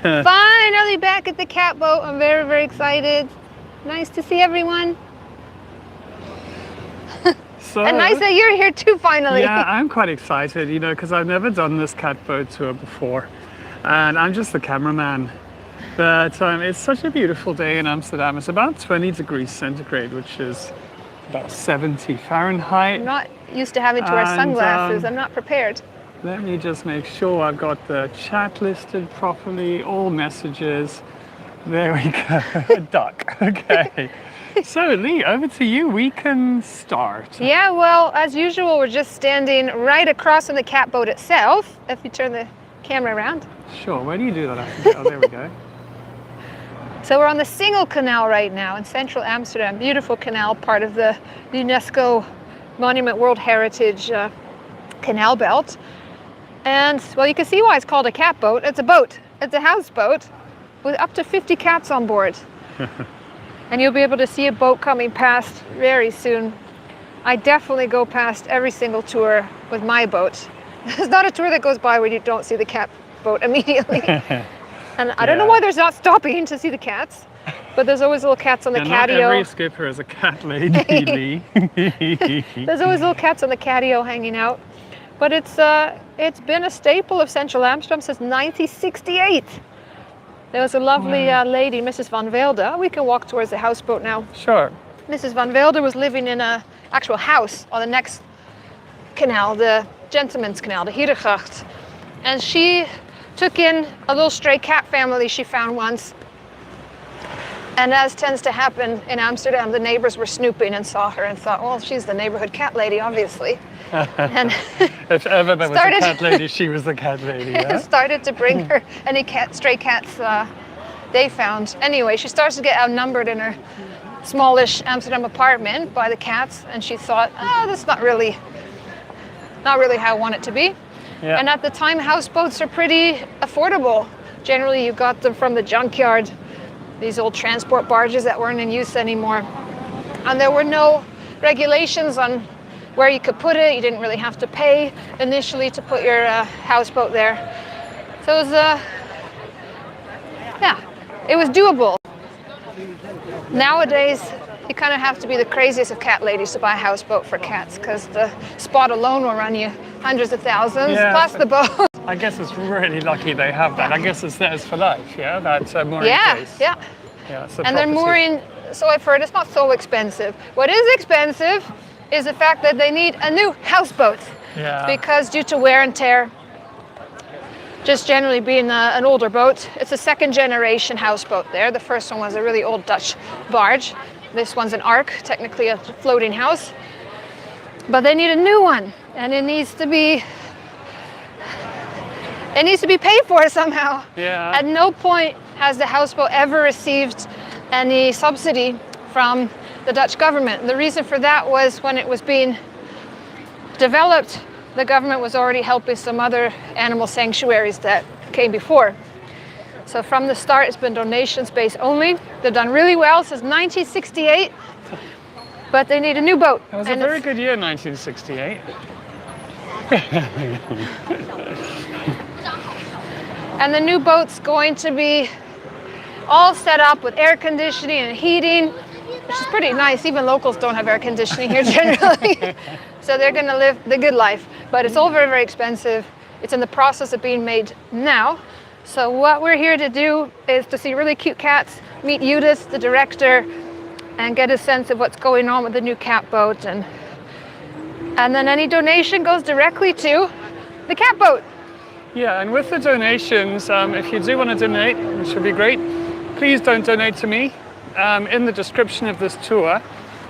Finally back at the catboat. I'm very, very excited. Nice to see everyone. So, And nice that you're here too, finally. yeah, I'm quite excited, because I've never done this catboat tour before. And I'm just the cameraman. But it's such a beautiful day in Amsterdam. It's about 20 degrees centigrade, which is about 70 Fahrenheit. I'm not used to having to wear And, sunglasses. I'm not prepared. Let me just make sure I've got the chat listed properly, all messages. There we go, a duck, okay. So Lee, over to you, we can start. Yeah, well, as usual, we're just standing right across from the catboat itself. If you turn the camera around. Sure, where do you do that? I forget. Oh, there we go. So we're on the Single Canal right now in central Amsterdam. Beautiful canal, part of the UNESCO Monument World Heritage canal belt. And, well, you can see why it's called a catboat. It's a boat. It's a houseboat with up to 50 cats on board. And you'll be able to see a boat coming past very soon. I definitely go past every single tour with my boat. There's not a tour that goes by where you don't see the cat boat immediately. And I don't know why there's not stopping to see the cats, but there's always little cats on the catio. Not every skipper is a cat lady, Lee. There's always little cats on the catio hanging out. But it's been a staple of central Amsterdam since 1968. There was a lovely lady, Mrs. Van Velde. We can walk towards the houseboat now. Sure. Mrs. Van Velde was living in an actual house on the next canal, the Gentleman's Canal, the Hiedegracht. And she took in a little stray cat family she found once. And as tends to happen in Amsterdam, the neighbors were snooping and saw her and thought, well, she's the neighborhood cat lady, obviously. And if ever there was a cat lady, she was the cat lady. Yeah? Started to bring her any stray cats they found. Anyway, she starts to get outnumbered in her smallish Amsterdam apartment by the cats, and she thought, oh, that's not really how I want it to be. Yeah. And at the time, houseboats are pretty affordable. Generally, you got them from the junkyard, these old transport barges that weren't in use anymore. And there were no regulations on where you could put it. You didn't really have to pay initially to put your houseboat there. So it was, it was doable. Nowadays, you kind of have to be the craziest of cat ladies to buy a houseboat for cats, because the spot alone will run you hundreds of thousands, plus the boat. I guess it's really lucky they have that. I guess it's theirs for life, yeah? That mooring place. Yeah. And they're mooring, so I've heard, it's not so expensive. What is expensive is the fact that they need a new houseboat. Yeah. Because due to wear and tear, just generally being an older boat, it's a second generation houseboat there. The first one was a really old Dutch barge. This one's an ark, technically a floating house. But they need a new one, and it needs to be paid for somehow. Yeah. At no point has the houseboat ever received any subsidy from the Dutch government. The reason for that was when it was being developed, the government was already helping some other animal sanctuaries that came before. So from the start, it's been donations-based only. They've done really well since 1968, but they need a new boat. It was a very good year, 1968. And the new boat's going to be all set up with air conditioning and heating, which is pretty nice. Even locals don't have air conditioning here generally. So they're going to live the good life. But it's all very, very expensive. It's in the process of being made now. So what we're here to do is to see really cute cats, meet Judith, the director, and get a sense of what's going on with the new catboat. And then any donation goes directly to the catboat. Yeah, and with the donations, if you do want to donate, which would be great, please don't donate to me. In the description of this tour,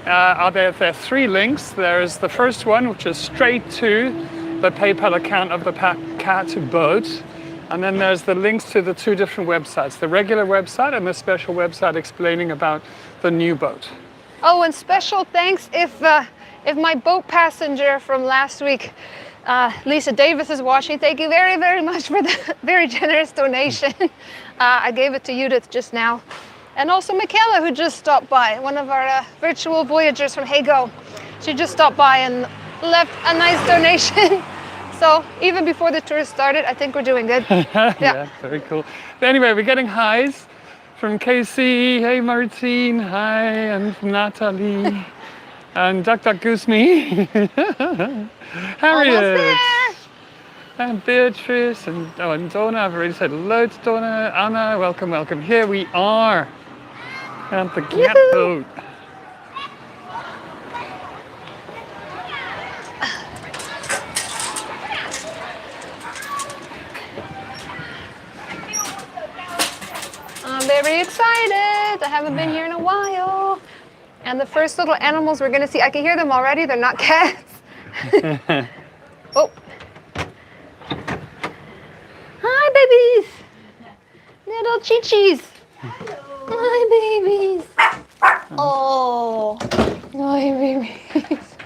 there are 3 links. There's the first one, which is straight to the PayPal account of the cat boat. And then there's the links to the 2 different websites, the regular website and the special website explaining about the new boat. Oh, and special thanks if my boat passenger from last week, Lisa Davis, is watching. Thank you very, very much for the very generous donation. I gave it to Judith just now. And also Michaela, who just stopped by, one of our virtual voyagers from Hego. She just stopped by and left a nice donation. So even before the tour started, I think we're doing good. Yeah, very cool. But anyway, we're getting highs from Casey, hey Martine, hi, and Natalie, and Duck Duck Goose Me, Almost Harriet, there. and Beatrice, and Donna. I've already said hello to Donna. Anna, welcome, welcome. Here we are at the catboat. I'm very excited. I haven't been here in a while. And the first little animals we're going to see, I can hear them already. They're not cats. Oh. Hi, babies. Little chichis. Hi, babies. Oh. Hi, babies.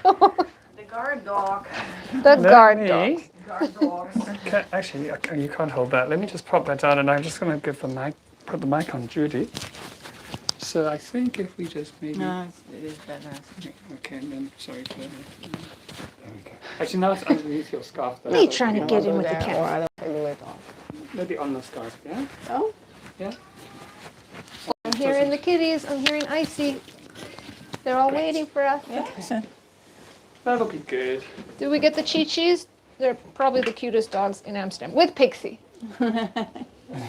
The guard dog. The guard dog. Guard dogs. Okay, actually, you can't hold that. Let me just pop that down, and I'm just going to give the mic, put the mic on Judy. So I think if we just maybe. No, it is better. Okay, and then sorry for that. There we go. Actually, now it's underneath your scarf. Though. Me trying to get in with the Or cat. I don't it off. Maybe on the scarf, yeah? Oh? Yeah? I'm hearing the kitties. I'm hearing Icy. They're all waiting for us. Yeah. That'll be good. Did we get the chichis? They're probably the cutest dogs in Amsterdam. With Pixie.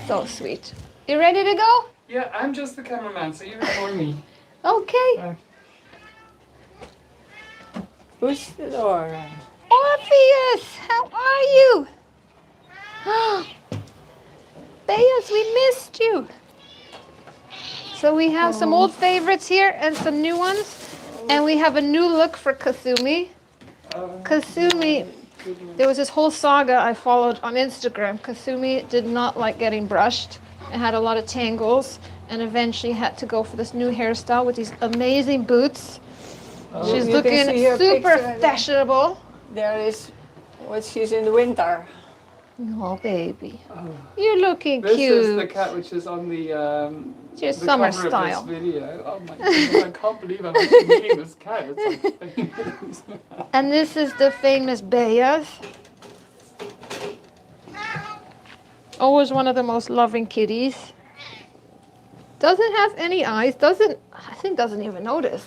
So sweet. You ready to go? Yeah, I'm just the cameraman, so you ignore me. Okay. Push the door. Orpheus, how are you? Beas, we missed you. So we have some old favorites here and some new ones. And we have a new look for Kasumi. Kasumi, there was this whole saga I followed on Instagram. Kasumi did not like getting brushed and had a lot of tangles and eventually had to go for this new hairstyle with these amazing boots. She's You can looking see her super picture there. fashionable. There is what she's in the winter. Oh, baby. You're looking This cute. is the cat which is on the Just the summer cover style. of this video. Oh my goodness, I can't believe I'm actually meeting this cat. It's like And this is the famous Beas. Always one of the most loving kitties. Doesn't have any eyes. I think doesn't even notice.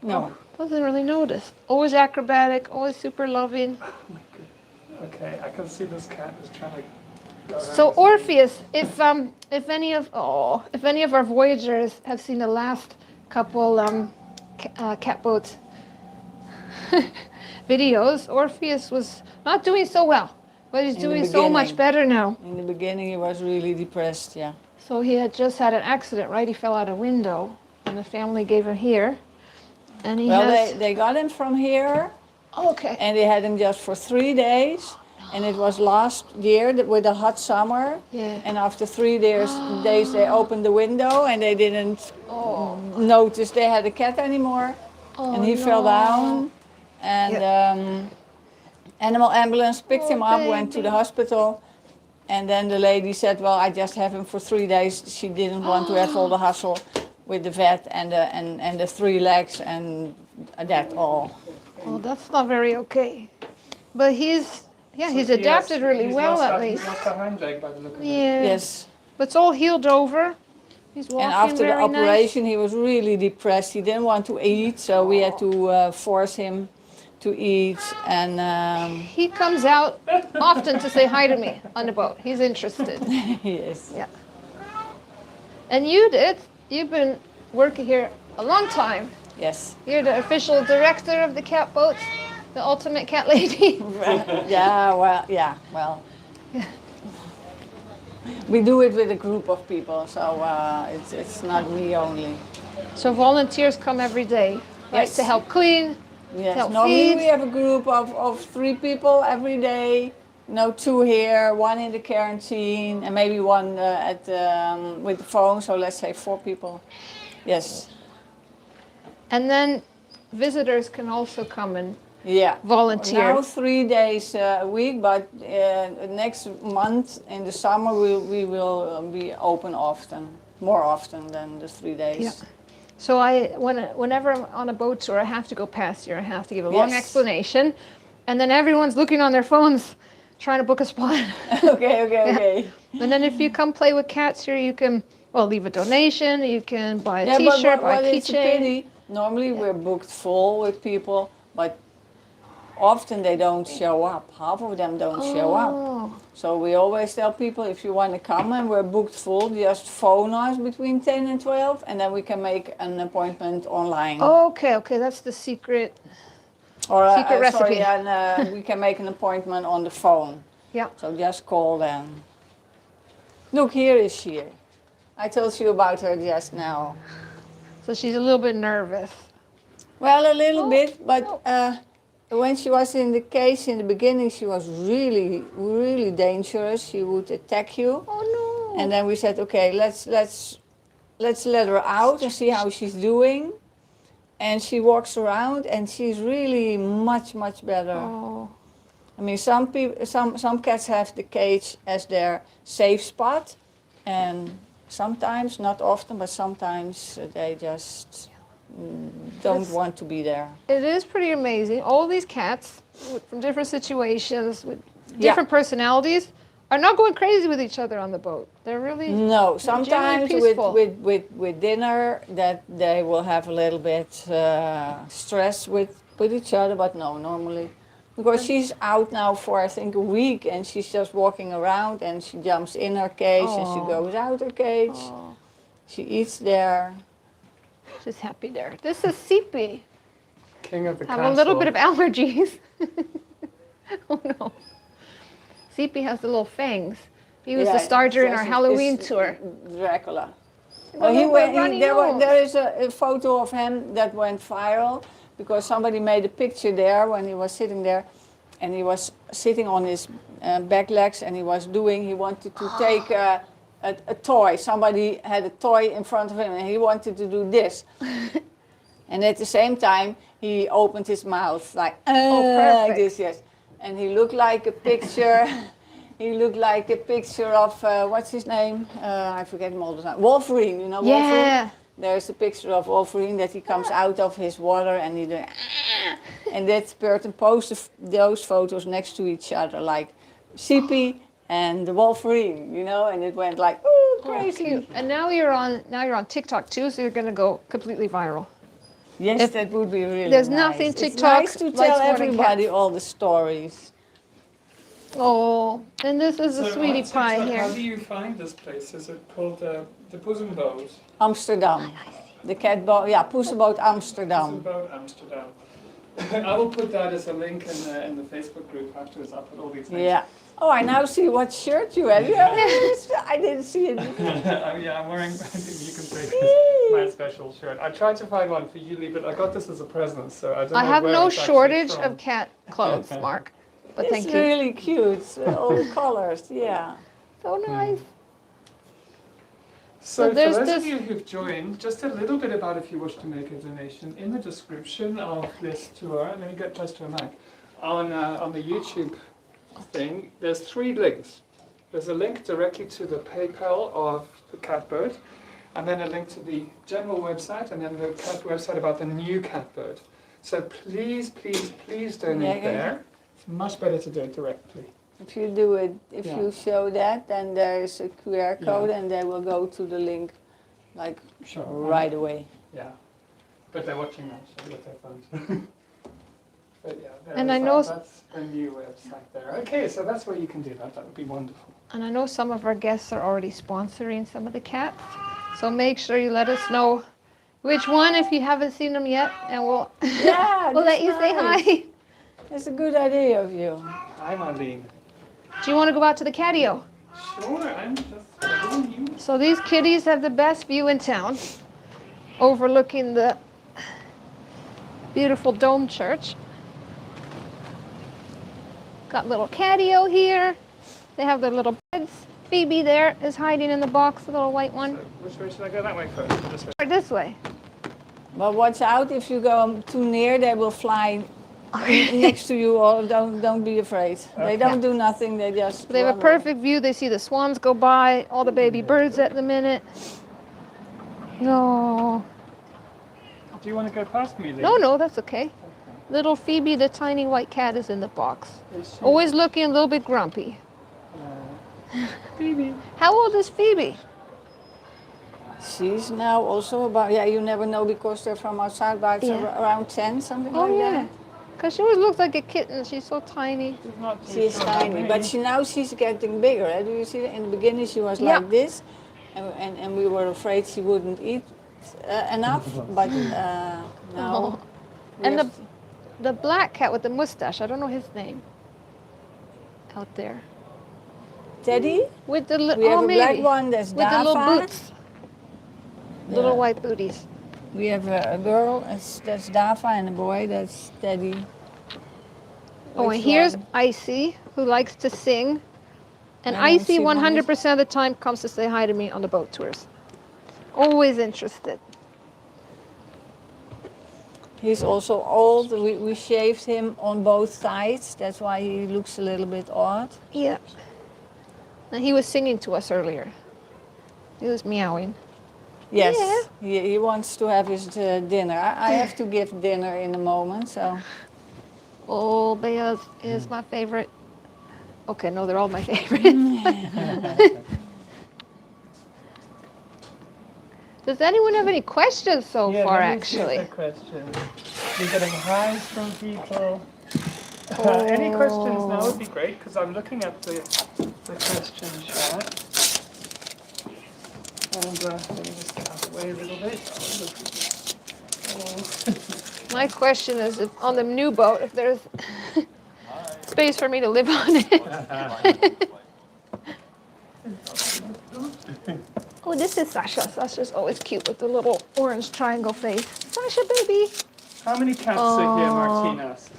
No. Doesn't really notice. Always acrobatic. Always super loving. Okay, I can see this cat is trying to go around So this Orpheus, if any of our voyagers have seen the last couple catboat videos, Orpheus was not doing so well, but he's In the doing so much beginning. better now. In the beginning he was really depressed, yeah. So he had just had an accident, right? He fell out a window, and the family gave him here, and he Well, has. they got him from here Okay. and they had him just for 3 days. And it was last year with a hot summer. Yeah. And after 3 days they opened the window and they didn't Oh. notice they had a cat anymore. Oh, And he fell no. down. And animal ambulance picked him up, went to the hospital. And then the lady said, well, I just have him for 3 days. She didn't want to have all the hassle with the vet and the 3 legs and that all. Oh, that's not very okay. But he's adapted really well at least. He's lost a hind leg by the look of it. Yeah. Yes. But it's all healed over. He's walking And after the very nice. operation, he was really depressed. He didn't want to eat, so we had to force him to eat. And He comes out often to say hi to me on the boat. He's interested. yes, Yeah. And you've been working here a long time. yes. You're the official director of the catboat, the ultimate cat lady. Well. We do it with a group of people, so it's not me only. So volunteers come every day, right, Yes. to help clean. Yes, Help normally feed. we have a group of 3 people every day. No, 2 here, 1 in the quarantine, and maybe 1 with the phone. So let's say 4 people. Yes. And then visitors can also come and Yeah. volunteer. Now 3 days a week, but next month in the summer we will be open often, more often than the 3 days. Yeah. So whenever I'm on a boat tour, I have to go past here. I have to give a long Yes. explanation, and then everyone's looking on their phones. trying to book a spot. Okay, okay. And then if you come play with cats here, you can, well, leave a donation. You can buy a Yeah, but T-shirt, buy a it's a keychain. pity. Normally we're booked full with people, but often they don't show up. Half of them don't show up. Oh. So we always tell people, if you want to come and we're booked full, just phone us between 10 and 12, and then we can make an appointment online. Okay, that's the secret. Or secret recipe. Sorry, and we can make an appointment on the phone. Yeah. So just call them. Look, here is she. I told you about her just now. So she's a little bit nervous. Well, a little bit, but when she was in the cage in the beginning, she was really, really dangerous. She would attack you. Oh no. And then we said, okay, let's let her out and see how she's doing. And she walks around, and she's really much better. Oh. I mean, some cats have the cage as their safe spot, and sometimes, not often, but sometimes they just don't want to be there. It is pretty amazing. All these cats from different situations with different personalities are not going crazy with each other on the boat. They're really No, sometimes peaceful. with dinner that they will have a little bit stress with each other, but no, normally. Because she's out now for I think a week, and she's just walking around, and she jumps in her cage and she goes out her cage. Oh, She eats there. she's happy there. This is Sipi. King of the Have castle. a little bit of allergies. Oh no. Sipi has the little fangs. He was the star during our Halloween tour. Dracula. Well, There is a photo of him that went viral because somebody made a picture there when he was sitting there, and he was sitting on his back legs, and he wanted to take a toy. Somebody had a toy in front of him, and he wanted to do this. And at the same time, he opened his mouth like this, yes. And he looked like a picture. He looked like a picture of what's his name? I forget him all the time. Wolverine, you know Wolverine? Yeah. There's a picture of Wolverine that he comes out of his water and he doing, and that person posted those photos next to each other, like Sipi and the Wolverine, you know, and it went like, ooh, crazy. Cute. And now you're on TikTok too, so you're gonna go completely viral. Yes, that would be really there's nice. nothing It's TikTok nice to likes tell more than everybody cats. all the stories. Oh, and this is a So sweetie on pie TikTok, here. How do you find this place? Is it called the Bosom Boat? Amsterdam. The catboat, yeah, Poesenboot Bosom Amsterdam. Boat Amsterdam. I will put that as a link in the Facebook group afterwards. I'll put all these links. Yeah. Oh, I now see what shirt you have. Yeah, I didn't see it. Yeah, I'm wearing, you can say this, my special shirt. I tried to find one for you, Lee, but I got this as a present, so I don't know I have where no it's actually shortage from. of cat clothes, Mark. But It's thank you. really cute. All the colors, yeah. So nice. So for there's those this- of you who've joined, just a little bit about if you wish to make a donation. In the description of this tour, let me get close to a mic, on the YouTube thing, there's 3 links. There's a link directly to the PayPal of the catboat, and then a link to the general website, and then the cat website about the new catboat. So please donate there. It's much better to do it directly. If you do it, if Yeah. you show that, then there is a QR code Yeah. and they will go to the link like Sure. right away. Yeah. But they're watching now, so with their phones. But yeah, there And is I know that's the new website there. Okay, so that's where you can do that. That would be wonderful. And I know some of our guests are already sponsoring some of the cats. So make sure you let us know which one if you haven't seen them yet, and we'll Yeah, we'll let that's you say nice. hi. That's a good idea of you. Hi, Marlene. Do you want to go out to the catio? Sure, I'm just telling you. So these kitties have the best view in town, overlooking the beautiful dome church. Got little catio here. They have their little beds. Phoebe there is hiding in the box, the little white one. So which way should I go? That way first? Or this way? Or this way. But watch out, if you go too near, they will fly next to you, or don't be afraid. They don't do nothing, they just They have a run away. perfect view. They see the swans go by, all the baby birds at the minute. No. Do you want to go past me, Lee? No, that's okay. Little Phoebe, the tiny white cat, is in the box. Is she? Always looking a little bit grumpy. Phoebe. How old is Phoebe? She's now also about, yeah, you never know because they're from outside, but Yeah. around 10, something Oh like yeah, that. because she always looks like a kitten. She's so tiny. She's not too She's short like tiny, me. but she's getting bigger. Do you see that? In the beginning she was Yeah. like this, and we were afraid she wouldn't eat enough, but now. Oh. we And have the black cat with the mustache, I don't know his name. Out there. Teddy. With the We have a black maybe. one that's With the little Dava. boots. Little Yeah. white booties. We have a girl that's Dava and a boy that's Teddy. Oh, Which and here's one? Icy, who likes to sing. And I don't Icy, see one. 100% of the time, comes to say hi to me on the boat tours. Always interested. He's also old. We shaved him on both sides. That's why he looks a little bit odd. Yeah. And he was singing to us earlier. He was meowing. Yes, Yeah. he wants to have his dinner. I have to give dinner in a moment, so. Oh, Beyaz is my favorite. Okay, no, they're all my favorite. Does anyone have any questions so Yeah, far, let me see if actually? there are questions. You're getting highs from people. Any questions now would be great because I'm looking at the question chat. And let me just get out of the way a little bit. My question is, if on the new boat, if there's space for me to live on it. Oh, this is Sasha. Sasha's always cute with the little orange triangle face. Sasha, baby. How many cats are here, Martine asks?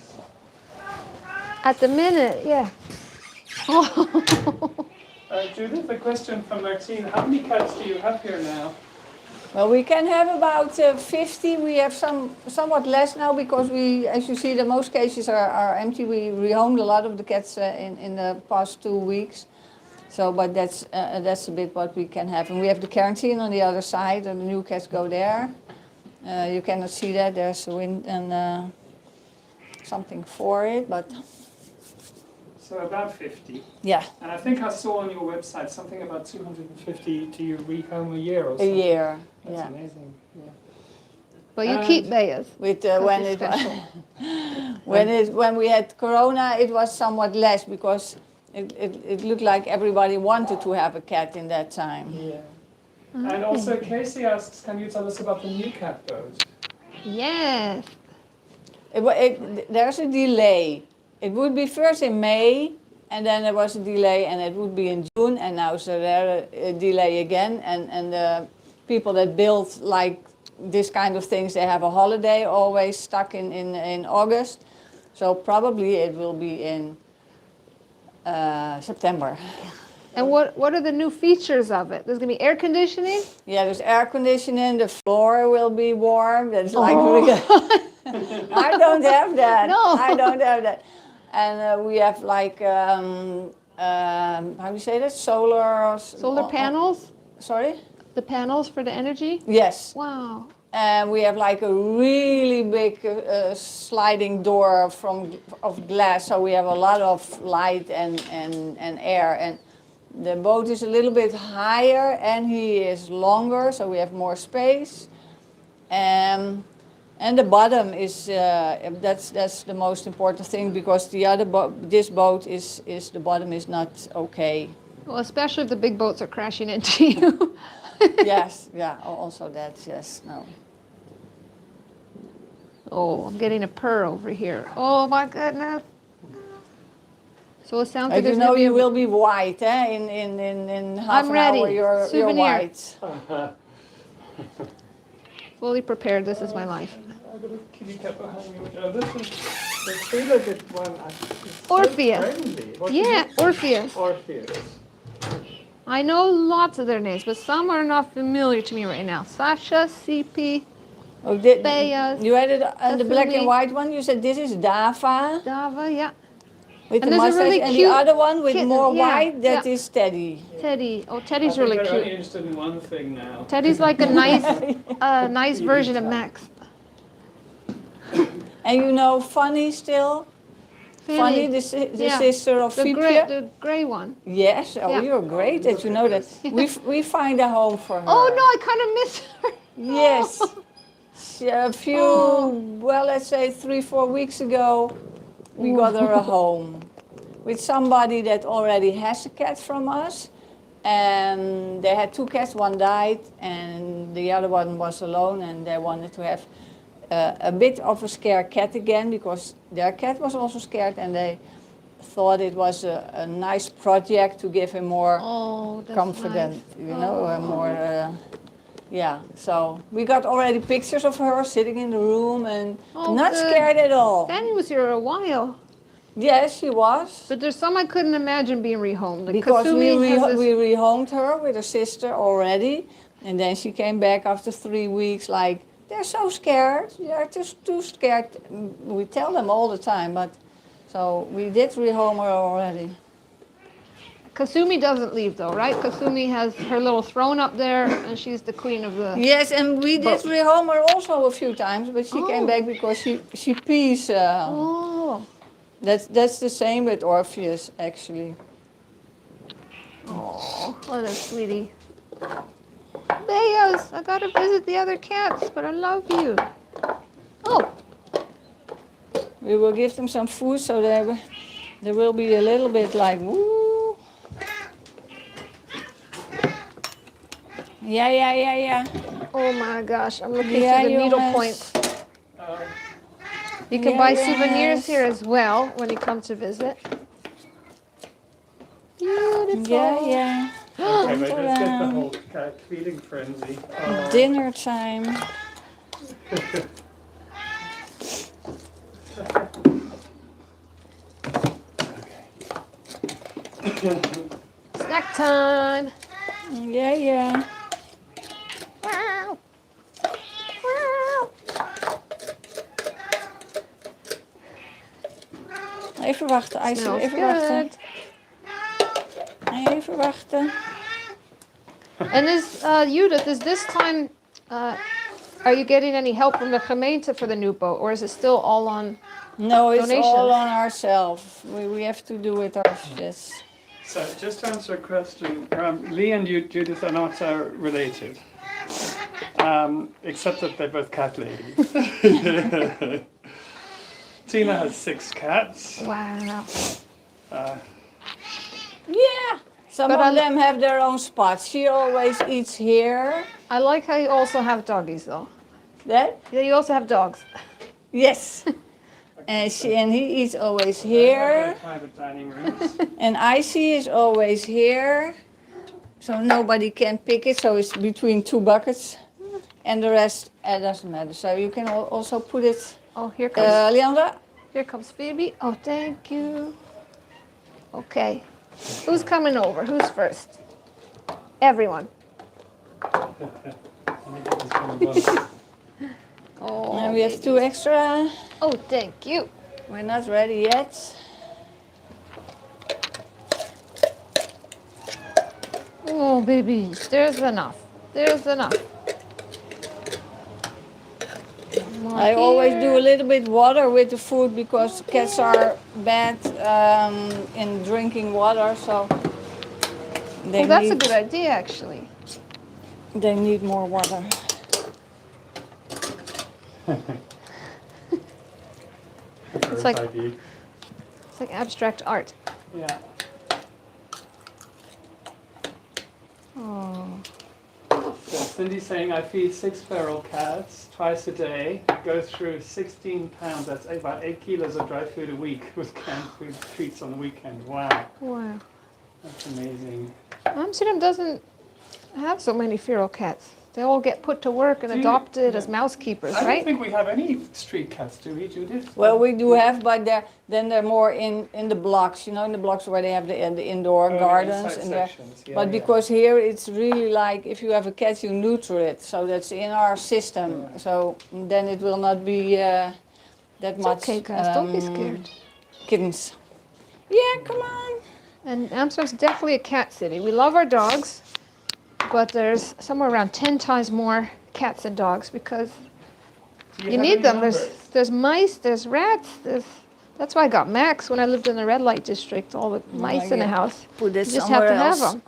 At the minute, yeah. Oh. Judith, a question from Martine. How many cats do you have here now? Well, we can have about 50. We have somewhat less now because we, as you see, the most cages are empty. We rehomed a lot of the cats in the past 2 weeks. So, but that's a bit what we can have. And we have the quarantine on the other side, and the new cats go there. You cannot see that. There's a wind and something for it, but So about 50. yeah, And I think I saw on your website something about 250 do you rehome a year or a something. year. That's Yeah. amazing. Yeah. But you keep Bayas. With 'cause when it's it was, special. when we had Corona, it was somewhat less because it looked like everybody wanted to have a cat in that time. Yeah. And also Casey asks, can you tell us about the new catboat? Yes. There's a delay. It would be first in May, and then there was a delay, and it would be in June, and now so there's a delay again. And the people that build like this kind of things, they have a holiday always stuck in August. So probably it will be in September. And what are the new features of it? There's gonna be air conditioning. Yeah, there's air conditioning. The floor will be warm. That's like I don't have that. No. I don't have that. And we have like how do you say that? Solar panels. Sorry. The panels for the energy. Yes. Wow. And we have like a really big sliding door of glass, so we have a lot of light and air. And the boat is a little bit higher, and he is longer, so we have more space. And the bottom is that's the most important thing because the other this boat is the bottom is not okay. Well, especially if the big boats are crashing into you. Yes, yeah. Also that, yes, no. Oh, I'm getting a purr over here. Oh my goodness. So it sounds like You there's know gonna be you will be white, eh? In half I'm an ready. hour you're Souvenir. white. fully prepared. This is my life. I'm going to kitty cat behind me. This is the three-legged one. It's Orpheus. So friendly. What is Yeah, it? Orpheus. Orpheus. I know lots of their names, but some are not familiar to me right now. Sasha, CP, Oh, Beyaz, you had it on the black Kasumi. and white one. You said this is Dava Dava, yeah. with And the there's a mustache, really and the cute other one with kitten, more yeah, white. That yeah. is Teddy. Teddy. Oh, I Teddy's think really they're only cute. interested in one thing now. Teddy's like a nice version of Max. And you know Fanny still? Fanny, the Yeah. sister of The Fiepje? gray one. Yes, oh, Yeah. you're great that you know that. We find a home for her. Oh no, I kind of miss her. Yes. A few, Oh. well, let's say 3-4 weeks ago, we got her a home with somebody that already has a cat from us. And they had 2 cats, one died, and the other one was alone, and they wanted to have a bit of a scared cat again because their cat was also scared, and they thought it was a nice project to give him more That's confident, nice. you know, more. Yeah, so we got already pictures of her sitting in the room and not good. scared at all. Fanny was here a while, Yes, she was. but there's some I couldn't imagine being rehomed. Like Because Kasumi has this- we rehomed her with her sister already, and then she came back after 3 weeks like, they're so scared, they're just too scared. We tell them all the time, but so we did rehome her already. Kasumi doesn't leave though, right? Kasumi has her little throne up there, and she's the queen of the. Yes, and we did But- rehome her also a few times, but she came Oh. back because she pees. Oh. That's the same with Orpheus, actually. Oh, what a sweetie. Beos, I gotta visit the other cats, but I love you. Oh, We will give them some food so they will be a little bit like, woo. Yeah. oh my gosh, I'm looking Yeah, through the needle Jonas. points. You can buy Yeah, souvenirs yes. here as well when you come to visit. Beautiful. Yeah. Okay, wait, let's get the whole cat feeding frenzy. Dinner time. Snack time. Yeah. Wow. Wow. Even wachten, IJzer, Smells even wachten. good. Even wachten. And Judith, is this time, are you getting any help from the gemeente for the new boat, or is it still all on? No, it's all Donations. on ourselves. We have to do it ourselves. So, just to answer a question, Lee and Judith are not related, except that they're both cat ladies. Tina has 6 cats. Wow. Yeah. Some But of them have their own spots. She always eats here. I like how you also have doggies, though. That? Yeah, you also have dogs. Yes. And he eats always They here. have private dining rooms. And Icy is always here. So nobody can pick it. So it's between 2 buckets. And the rest, it doesn't matter. So you can also put it. Oh, here comes Leandra? here comes Phoebe. Oh, thank you. Okay. Who's coming over? Who's first? Everyone. Oh, And we have 2 extra. oh, thank you. We're not ready yet. Oh, babies, there's enough. There's enough. More I always do a here. little bit water with the food because cats are bad in drinking water, so they Oh, that's a need, good idea, actually. they need more water. It's like abstract art. Yeah. Oh, So Cindy's saying I feed 6 feral cats twice a day, go through 16 pounds, that's about 8 kilos of dry food a week with canned food treats on the weekend. Wow, wow. that's amazing. Amsterdam doesn't have so many feral cats. They all get put to work and Do you- adopted as yeah. mouse keepers, I don't right? think we have any street cats, do we, Judith? Well, we do have, but they're more in the blocks, you know, in the blocks where they have the indoor Oh, the gardens. inside And there. sections, yeah, But yeah. because here it's really like if you have a cat, you neuter it. So that's in our system. Right. So then it will not be that It's much. okay, guys. Don't be scared. Kittens. Yeah, come on. And Amsterdam's definitely a cat city. We love our dogs, but there's somewhere around 10 times more cats than dogs because Do You have need any them. numbers? There's mice, there's rats, that's why I got Max when I lived in the red light district, all the mice in the yeah. house. Put it You just have somewhere to have else. them.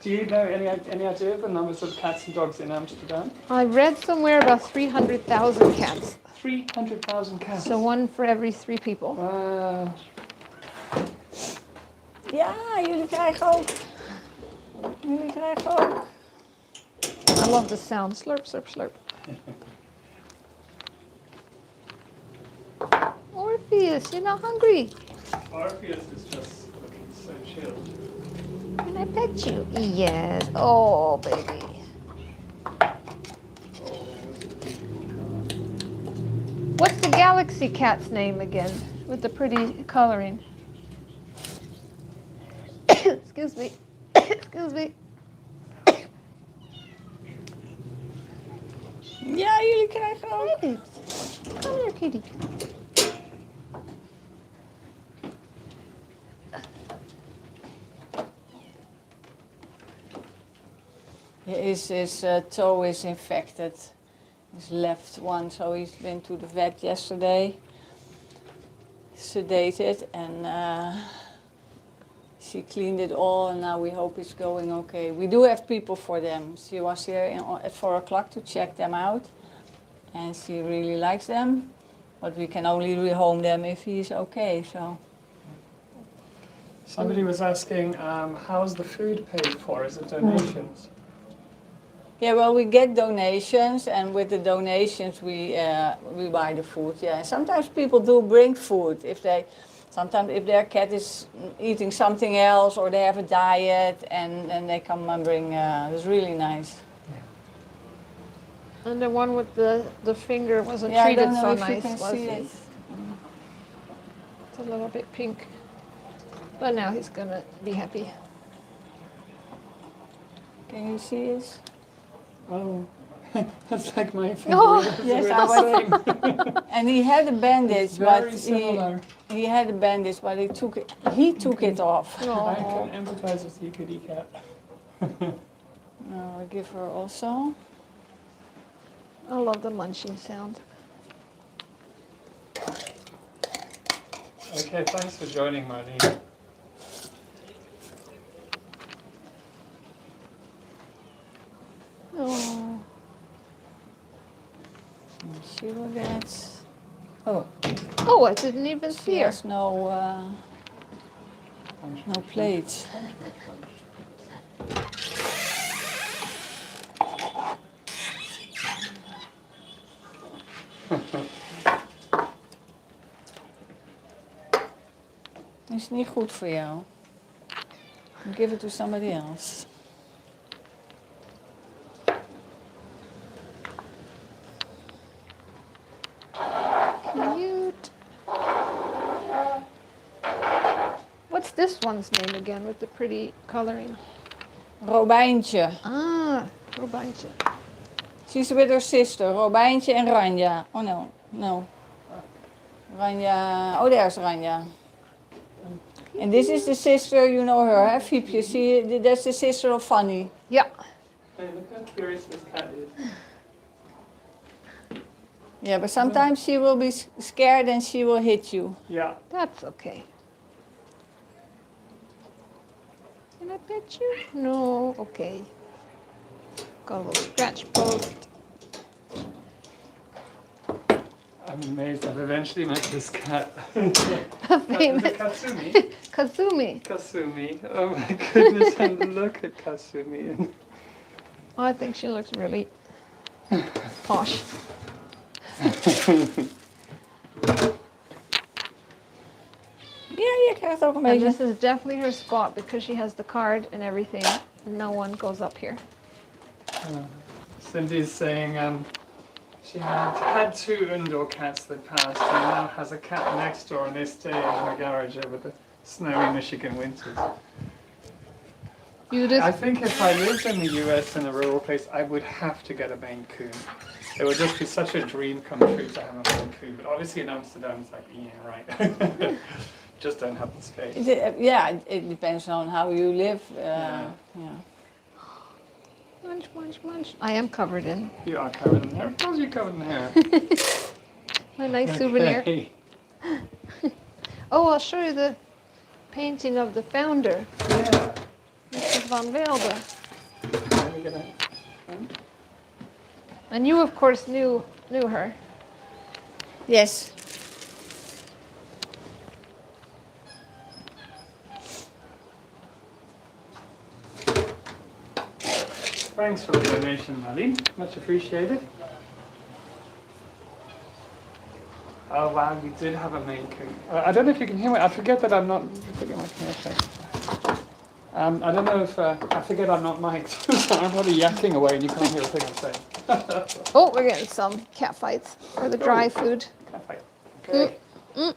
Do you know any idea of the numbers of cats and dogs in Amsterdam? I read somewhere about 300,000 cats. 300,000 cats. So one for every 3 people. Wow. Ja, jullie krijgen ook. Jullie krijgen ook. I love the sound. Slurp, slurp, slurp. Orpheus, you're not hungry. Orpheus is just looking so chilled. Can I pet you? Yes. Oh, baby. What's the galaxy cat's name again with the pretty coloring? Excuse me. Excuse me. Ja, jullie krijgen ook. Hey, come here, kitty. His toe is infected. His left one, so he's been to the vet yesterday. Sedated, and she cleaned it all, and now we hope it's going okay. We do have people for them. She was here at 4 o'clock to check them out, and she really likes them, but we can only rehome them if he's okay. So Somebody was asking, how's the food paid for? Is it donations? yeah, well, we get donations, and with the donations we buy the food. Yeah, and sometimes people do bring food sometimes if their cat is eating something else or they have a diet, and they come and bring. It's really nice. And the one with the finger wasn't Yeah, I treated don't know so if you nice, can was see he? it. It's a little bit pink. But now he's gonna be happy. Can you see it? Oh, that's like my finger. Oh, Yes, We're I the was. same. And he had a bandage, but Very similar. he had a bandage, but he took it off. I No. can empathize with you, kitty cat. I'll give her also. I love the munching sound. Okay, thanks for joining, Marlene. Oh. She will get. Oh, Oh, I didn't even she see her. has no plates. Is niet goed voor jou. Give it to somebody else. Cute. What's this one's name again with the pretty coloring? Robijntje. Ah, Robijntje. She's with her sister, Robijntje and Ranja. Oh no. Ranja, oh there's Ranja. And this is the sister, you know her, hè? Fiepje. See, that's the sister of Fanny. Yeah. Hey, look how curious this cat is. Yeah, but sometimes she will be scared and she will hit you. Yeah. That's okay. Can I pet you? No, okay. Got a little scratch post. I'm amazed I've eventually met this cat. Famous Kasumi. Kazumi. Kasumi. Oh my goodness, and look at Kasumi. Oh, I think she looks really posh. Ja, je krijgt ook een And beetje. this is definitely her spot because she has the card and everything. No one goes up here. Cindy's saying she had 2 indoor cats that passed and now has a cat next door and they stay in her garage over the snowy Michigan winters. You I just think if I lived in the US in a rural place, I would have to get a Maine Coon. It would just be such a dream come true to have a Maine Coon. But obviously in Amsterdam, it's like, yeah, right. Just don't have the space. Yeah, it depends on how you live. Yeah. munch, munch, munch. I am covered in. You are covered in hair. Of course you're covered in hair. A nice souvenir. Okay. Oh, I'll show you the painting of the founder, Yeah. Mrs. van Velde. Let me get a- And you, of course, knew her. Yes. Thanks for the donation, Marlene. Much appreciated. Oh wow, you did have a main coat. I don't know if you can hear me. I forget that I'm not. Forget my camera. I don't know if I forget I'm not mic'd, so I'm probably yakking away and you can't hear a thing I'm saying. Oh, we're getting some cat fights for the dry food. Can't fight. Okay. Mm.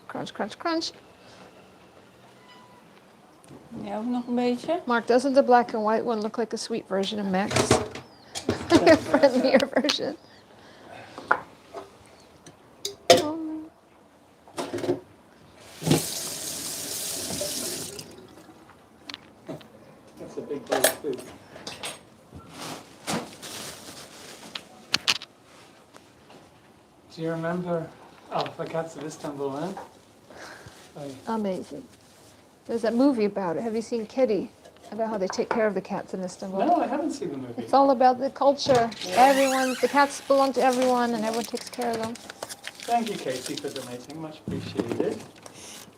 Crunch, crunch, crunch. Ja, ook nog een beetje. Mark, doesn't the black and white one look like a sweet version of Max? Like a friendlier version. That's a big bowl of food. Do you remember? Oh, the Cats of Istanbul, huh? Oh, Amazing. There's that movie about it. Have you seen Kitty? About how they take care of the cats in Istanbul. no, I haven't seen the movie. It's all about the culture. The cats belong to everyone and everyone takes care of them. Thank you, Katie, for donating. Much appreciated.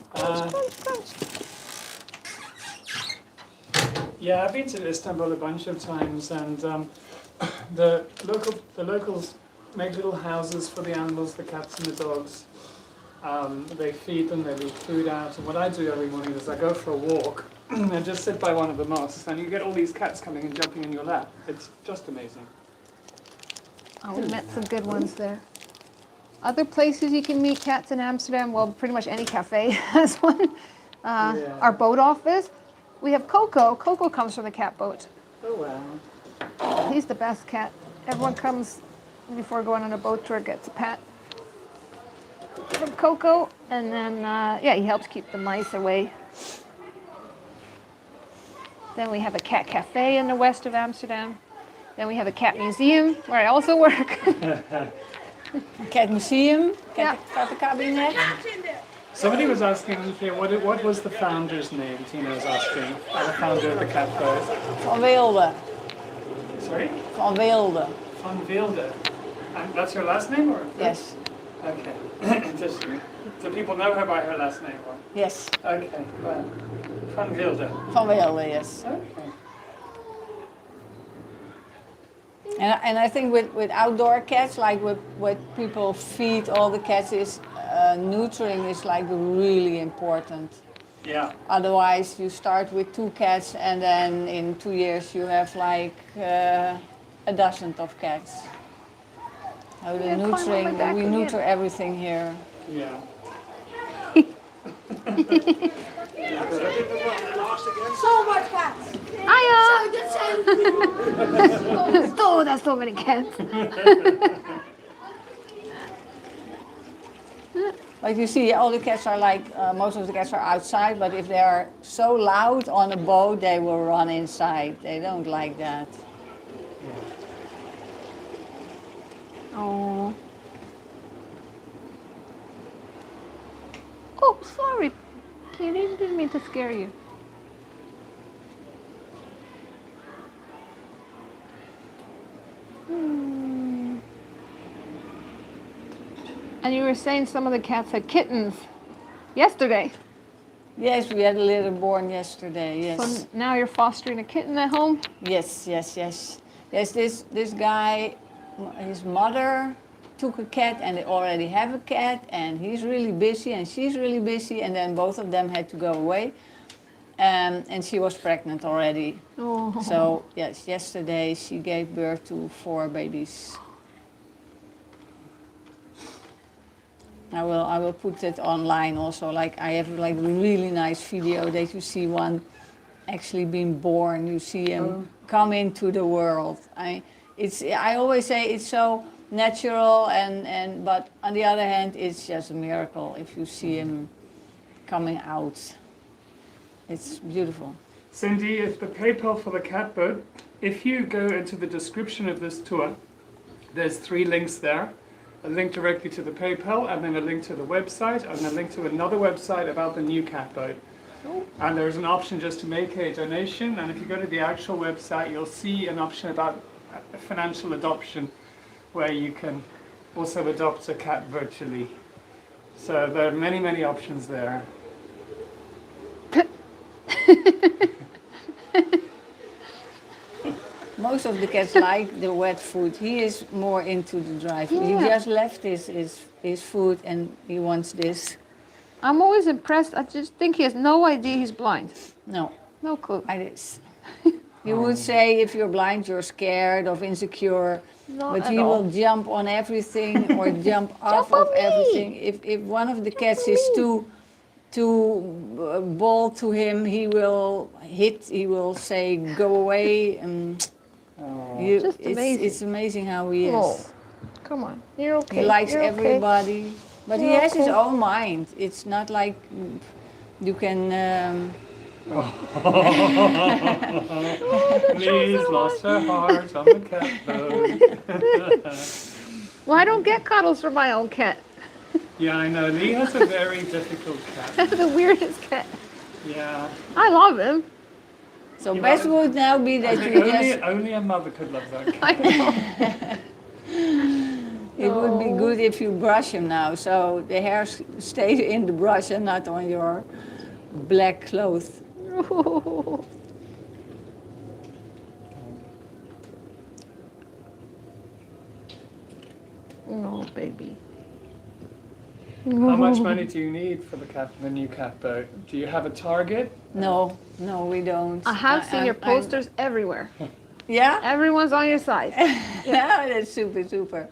Crunch, crunch. Yeah, I've been to Istanbul a bunch of times, and the locals make little houses for the animals, the cats and the dogs. They feed them, they leave food out, and what I do every morning is I go for a walk and just sit by one of the mosques, and you get all these cats coming and jumping in your lap. It's just amazing. Oh, we met some good ones there. Other places you can meet cats in Amsterdam, well, pretty much any cafe has one. Our boat office. We have Coco. Coco comes from the catboat. Oh wow. He's the best cat. Everyone comes before going on a boat tour, gets a pat from Coco, and then, yeah, he helps keep the mice away. Then we have a cat cafe in the west of Amsterdam. Then we have a cat museum, where I also work. Cat museum. Ja. Kattenkabinet. Somebody was asking here, what was the founder's name? Tina was asking. The founder of the catboat. Van Weelde. Sorry? Van Weelde. Van Wilde. And that's her last name, or? Yes. Okay. Interesting. Do people know her by her last name, or? Yes. Okay. Well, Van Wilde. Van Weelde, yes. Okay. And I think with outdoor cats, like what people feed all the cats is neutering is like really important. Yeah. Otherwise, you start with 2 cats and then in 2 years you have like a dozen of cats. So the Yeah, climb on my neutering, back we again. neuter everything here. Yeah. So much cats. Hiya! So good. Oh, that's so many cats. Like you see, all the cats are like, most of the cats are outside, but if they are so loud on a boat, they will run inside. They don't like that. Oh. Oh, sorry. Kitty, didn't mean to scare you. And you were saying some of the cats had kittens yesterday. Yes, we had a litter born yesterday, yes. So now you're fostering a kitten at home? Yes, yes, yes. Yes, this guy, his mother took a cat and they already have a cat and he's really busy and she's really busy and then both of them had to go away. And she was pregnant already. Oh. So yes, yesterday she gave birth to 4 babies. I will put it online also. Like I have like a really nice video that you see one actually being born. You see him come into the world. I always say it's so natural, but on the other hand, it's just a miracle if you see him coming out. It's beautiful. Cindy, if the PayPal for the catboat, if you go into the description of this tour, there's 3 links there. A link directly to the PayPal, and then a link to the website, and a link to another website about the new catboat. And there's an option just to make a donation, and if you go to the actual website, you'll see an option about financial adoption, where you can also adopt a cat virtually. So there are many, many options there. Most of the cats like the wet food. He is more into the dry food. He Yeah. just left his food and he wants this. I'm always impressed. I just think he has no idea he's blind. No, No clue. you would say if you're blind, you're scared of insecure, Not but at he all. will jump on everything or jump off on of me. everything. If one of the cats is too bold to him, he will hit. He will say, "Go away." Just amazing. It's amazing how he is. Oh, come on. You're okay. He likes You're okay. everybody, but he You're has his okay. own mind. It's not like you can. Please, lost her heart on the catboat. Well, I don't get cuddles from my own cat. Yeah, I know. Lee has a very difficult cat. The weirdest cat. Yeah. I love him. So You best know, would now be I that think you only, just. only a mother could love that cat. I know. It would be good if you brush him now, so the hair stays in the brush and not on your black clothes. Oh, baby. How much money do you need for the new catboat? Do you have a target? No, we don't. I have seen your posters everywhere. Yeah? Everyone's on your side. Yeah, that's super.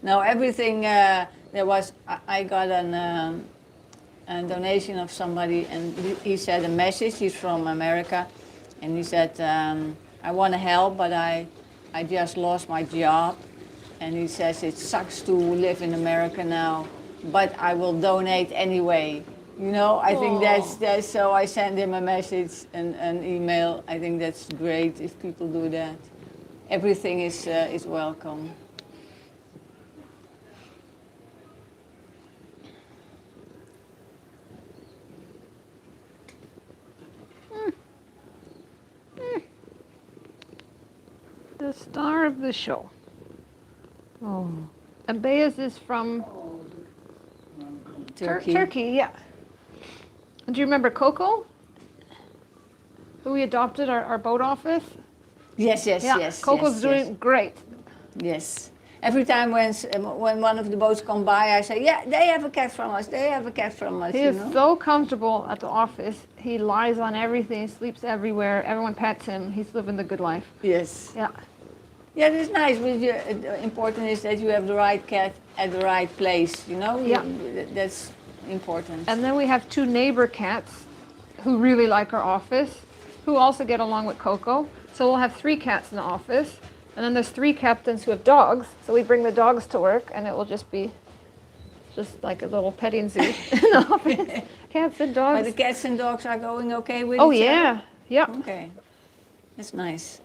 No, everything, there was, I got a donation of somebody, and he said a message. He's from America, and he said, I want to help, but I just lost my job. And he says it sucks to live in America now, but I will donate anyway. You know, I think that's so I sent him a message and an email. I think that's great if people do that. Everything is welcome. The star of the show. Oh. And Beas is from Turkey. Turkey, yeah. And do you remember Coco? Who we adopted our boat off with? Yes. Coco's doing great. Yes. Every time when one of the boats come by, I say, yeah, they have a cat from us. They have a cat from us. He you is know? so comfortable at the office. He lies on everything, sleeps everywhere. Everyone pets him. He's living the good life. Yes. Yeah. Yeah, that's nice. But important is that you have the right cat at the right place. You know. Yeah. That's important. And then we have 2 neighbor cats who really like our office, who also get along with Coco. So we'll have 3 cats in the office. And then there's 3 captains who have dogs. So we bring the dogs to work, and it will just be just like a little petting zoo in the office. Cats and But dogs. the cats and dogs are going okay with Oh each other? yeah, yeah. Okay. That's nice.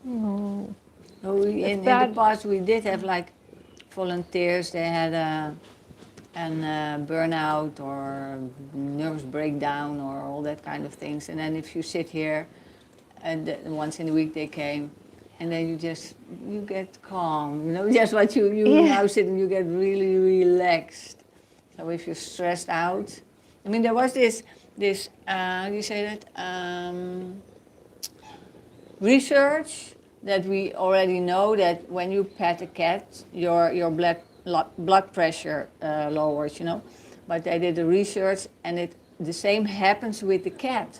Oh. Oh, in the bad. past we did have like volunteers. They had a burnout or nervous breakdown or all that kind of things. And then if you sit here, and once in a week they came, and then you get calm. You know, just what you Yeah. now sit and you get really relaxed. So if you're stressed out, I mean, there was this how do you say that? Research that we already know that when you pet a cat, your blood pressure lowers, you know. But they did the research, and the same happens with the cat.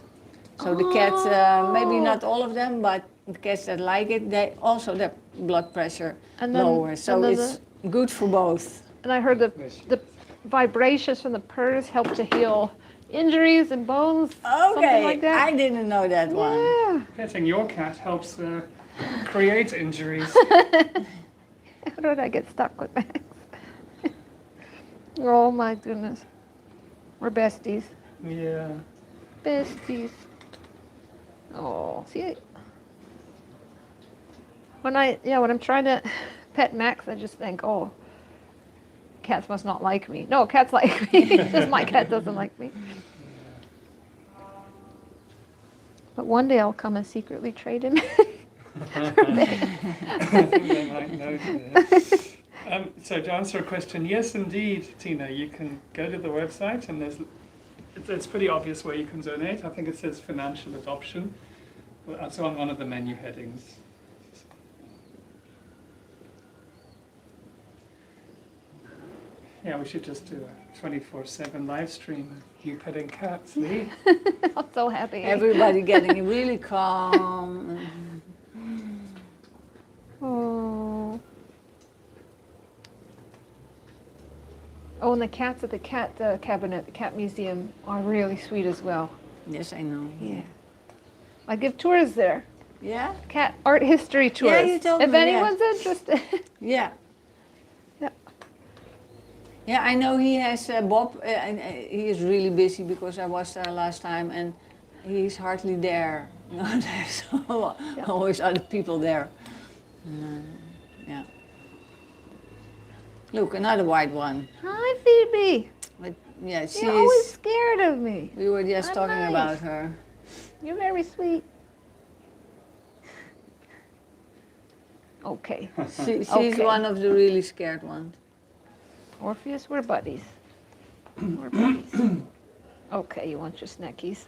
So the cats, maybe not all of them, but the cats that like it, they also their blood pressure And then- lowers. So and then it's good for both. And I heard the vibrations from the purrs help to heal injuries and bones, something Okay, like that. I didn't know that one. Yeah. Petting your cat helps create injuries. How did I get stuck with Max? Oh my goodness. We're besties. Yeah. Besties. Oh, see, when I'm trying to pet Max, I just think, oh, cats must not like me. No, cats like me. Just my cat doesn't like me. But one day I'll come and secretly trade him. They might know that. So to answer a question, yes, indeed, Tina, you can go to the website and it's pretty obvious where you can donate. I think it says financial adoption. Well, that's on one of the menu headings. Yeah, we should just do a 24/7 live stream of you petting cats, see? I'm so happy. Everybody getting really calm. Oh. Oh, and the cats at the cat cabinet, the cat museum, are really sweet as well. Yes, I know. Yeah. I give tours there. Yeah? Cat art history tours. Yeah, you told if me, yeah. anyone's interested. Yeah. Yeah. Yeah, I know he has Bob, and he is really busy because I was there last time and he's hardly there. You know, there's always other people there. Yeah. Look, another white one. Hi, Phoebe. But yeah, You're always scared of me. We were just I'm talking nice. about her. You're very sweet. Okay. She's Okay. one of the really scared ones. Orpheus, we're buddies. We're buddies. Okay, you want your snackies?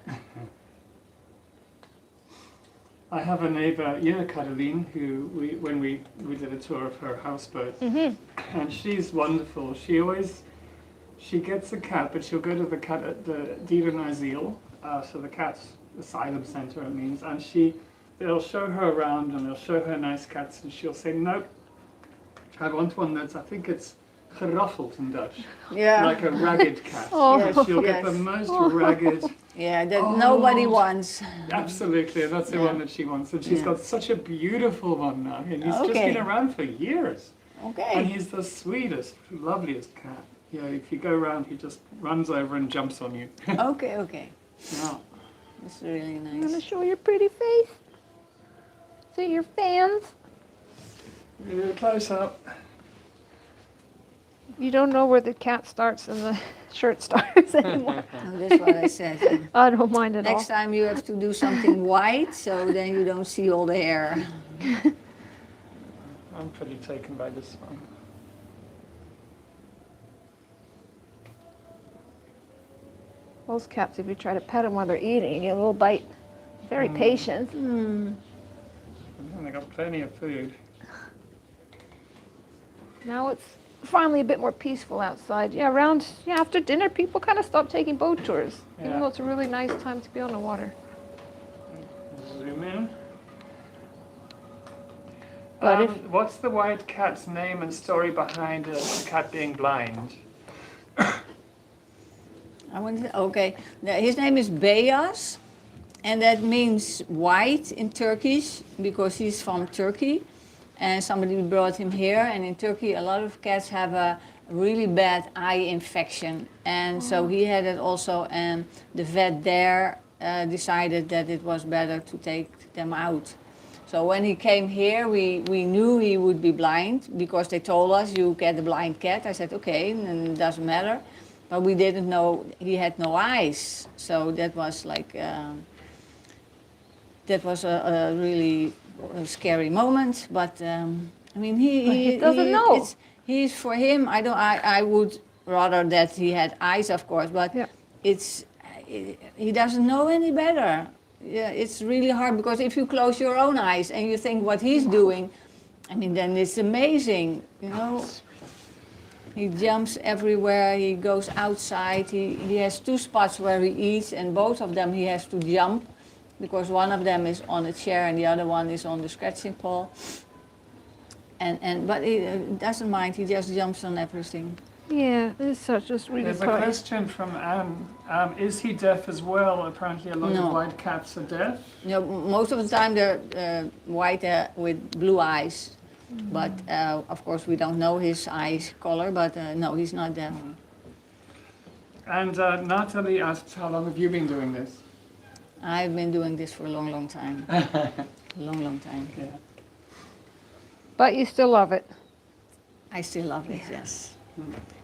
I have a neighbor, you know Caroline, who when we did a tour of her houseboat, and she's wonderful. She gets a cat, but she'll go to the cat at the Dierenasiel, so the cat's asylum center it means, and they'll show her around and they'll show her nice cats, and she'll say, nope, I want one that's, I think it's geruffeld in Dutch, Yeah. like a ragged cat. Oh. Yes, She'll get the yes. most ragged. Yeah, that nobody wants. Absolutely, that's the one that she wants. And she's got such a beautiful one now. And he's just Okay. been around for years. And Okay. he's the sweetest, loveliest cat. Yeah, if you go around, he just runs over and jumps on you. Okay, okay. Yeah. That's really I'm gonna nice. show your pretty face. So your fans. Really close up. You don't know where the cat starts and the shirt starts anymore. Oh, that's what I said. I don't mind at all. Next time you have to do something white, so then you don't see all the hair. I'm pretty taken by this one. Most cats, if you try to pet them while they're eating, you get a little bite. Very patient. And they got plenty of food. Now it's finally a bit more peaceful outside. Yeah, after dinner, people kind of stop taking boat tours, even Yeah. though it's a really nice time to be on the water. Zoom in. But What's the white cat's name and story behind the cat being blind? Okay, his name is Beyaz, and that means white in Turkish because he's from Turkey. And somebody brought him here, and in Turkey a lot of cats have a really bad eye infection. And so he had it also, and the vet there decided that it was better to take them out. So when he came here, we knew he would be blind because they told us, you get a blind cat. I said, okay, and it doesn't matter. But we didn't know he had no eyes. So that was like, that was a really scary moment. But I mean, he doesn't know. He's for him. I would rather that he had eyes, of course. But Yeah. he doesn't know any better. Yeah, it's really hard because if you close your own eyes and you think what he's doing, I mean, then it's amazing, you know. He jumps everywhere. He goes outside. He has two spots where he eats, and both of them he has to jump because one of them is on a chair and the other one is on the scratching pole. But he doesn't mind. He just jumps on everything. Yeah, this is just really There's a kind. question from Anne. Is he deaf as well? Apparently a lot No. of white cats are deaf. You know, most of the time they're white with blue eyes. But of course we don't know his eyes color, but no, he's not deaf. And Natalie asks, how long have you been doing this? I've been doing this for a long, long time. Long time. Yeah. But you still love it. I still love it, yes.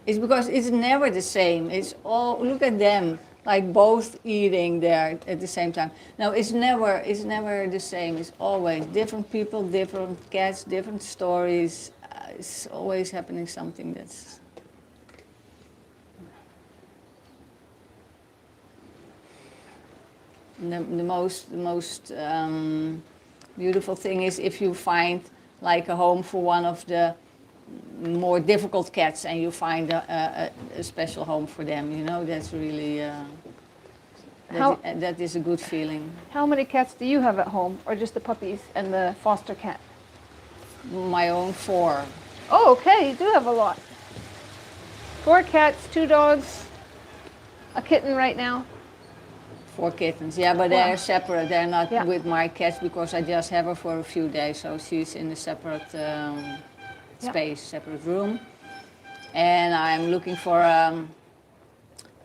It's because it's never the same. It's all, look at them, like both eating there at the same time. No, it's never the same. It's always different people, different cats, different stories. It's always happening something that's... The most beautiful thing is if you find like a home for one of the more difficult cats and you find a special home for them, you know, that's really, that is a good feeling. How many cats do you have at home, or just the puppies and the foster cat? My own 4. Oh, okay, you do have a lot. 4 cats, 2 dogs, a kitten right now. 4 kittens, yeah, but they're Wow. separate. They're not Yeah. with my cats because I just have her for a few days, so she's in a separate space, separate room. And I'm looking for a